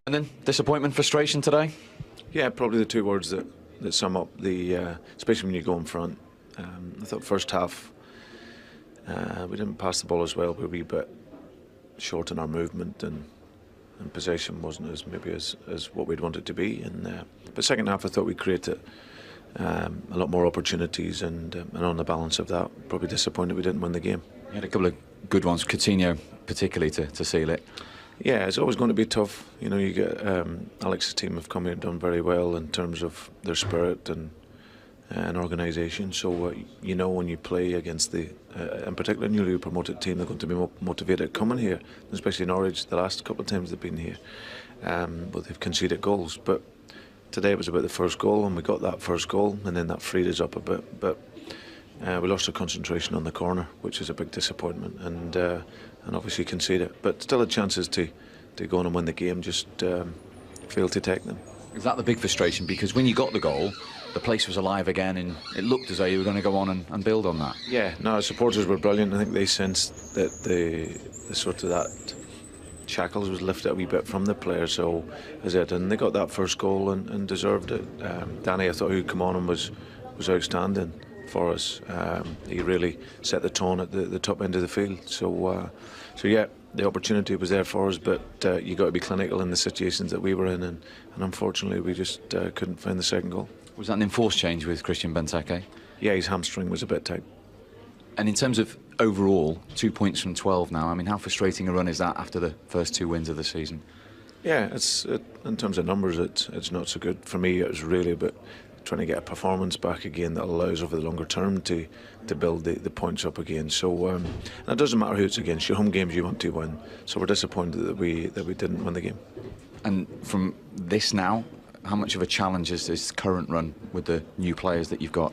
And then disappointment, frustration today? Yeah, probably the two words that sum up the, especially when you go in front. I thought first half we didn't pass the ball as well. We were a wee bit short in our movement, and possession wasn't as maybe as what we'd want it to be. But second half, I thought we created a lot more opportunities, and on the balance of that, probably disappointed we didn't win the game. You had a couple of good ones, Coutinho particularly to seal it. Yeah, it's always going to be tough. You know, you get Alex's team have come here and done very well in terms of their spirit and organisation. So you know, when you play against the, in particular, newly promoted team, they're going to be more motivated coming here, especially Norwich. The last couple of times they've been here, but they've conceded goals. But today it was about the first goal, and we got that first goal, and then that freed us up a bit. But we lost our concentration on the corner, which is a big disappointment, and obviously conceded. But still had chances to go on and win the game, just failed to take them. Is that the big frustration? Because when you got the goal, the place was alive again, and it looked as though you were going to go on and build on that. Yeah, no, our supporters were brilliant. I think they sensed that the sort of that shackles was lifted a wee bit from the players. So as it, and they got that first goal and deserved it. Danny, I thought, who come on and was outstanding for us. He really set the tone at the top end of the field. So yeah, the opportunity was there for us, but you got to be clinical in the situations that we were in, and unfortunately we just couldn't find the second goal. Was that an enforced change with Christian Benteke? Yeah, his hamstring was a bit tight. And in terms of overall, 2 points from 12 now, I mean, how frustrating a run is that after the first 2 wins of the season? Yeah, in terms of numbers, it's not so good. For me, it was really about trying to get a performance back again that allows over the longer term to build the points up again. So and it doesn't matter who it's against. Your home games you want to win. So we're disappointed that we didn't win the game. And from this now, how much of a challenge is this current run with the new players that you've got?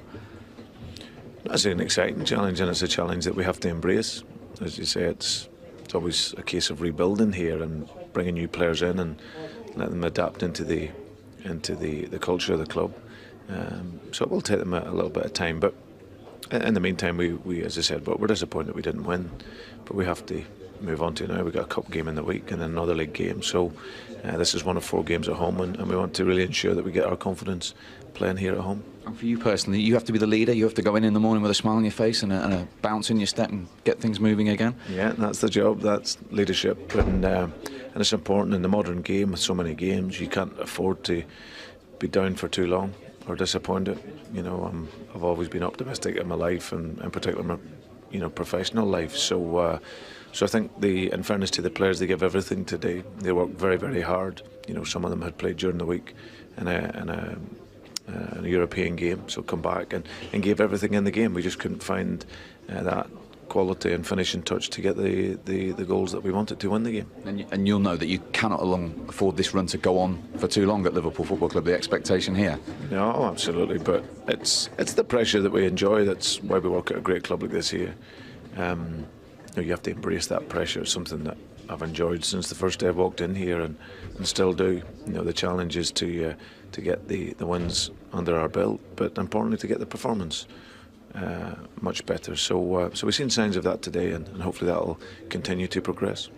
That's an exciting challenge, and it's a challenge that we have to embrace. As you say, it's always a case of rebuilding here and bringing new players in and let them adapt into the culture of the club. So it will take them a little bit of time, but in the meantime, we as I said, we're disappointed we didn't win, but we have to move on to now. We've got a cup game in the week and then another league game, so this is one of 4 games at home, and we want to really ensure that we get our confidence playing here at home. And for you personally, you have to be the leader. You have to go in the morning with a smile on your face and a bounce in your step and get things moving again. Yeah, that's the job. That's leadership, and it's important in the modern game with so many games. You can't afford to be down for too long or disappointed. You know, I've always been optimistic in my life, and in particular my professional life. So I think in fairness to the players, they give everything today. They work very, very hard. You know, some of them had played during the week in a European game, so come back and gave everything in the game. We just couldn't find that quality and finishing touch to get the goals that we wanted to win the game. And you'll know that you cannot afford this run to go on for too long at Liverpool Football Club. The expectation here. No, absolutely, but it's the pressure that we enjoy. That's why we work at a great club like this here. You have to embrace that pressure. It's something that I've enjoyed since the first day I walked in here, and still do. You know, the challenge is to get the wins under our belt, but importantly to get the performance much better. So we've seen signs of that today, and hopefully that will continue to progress.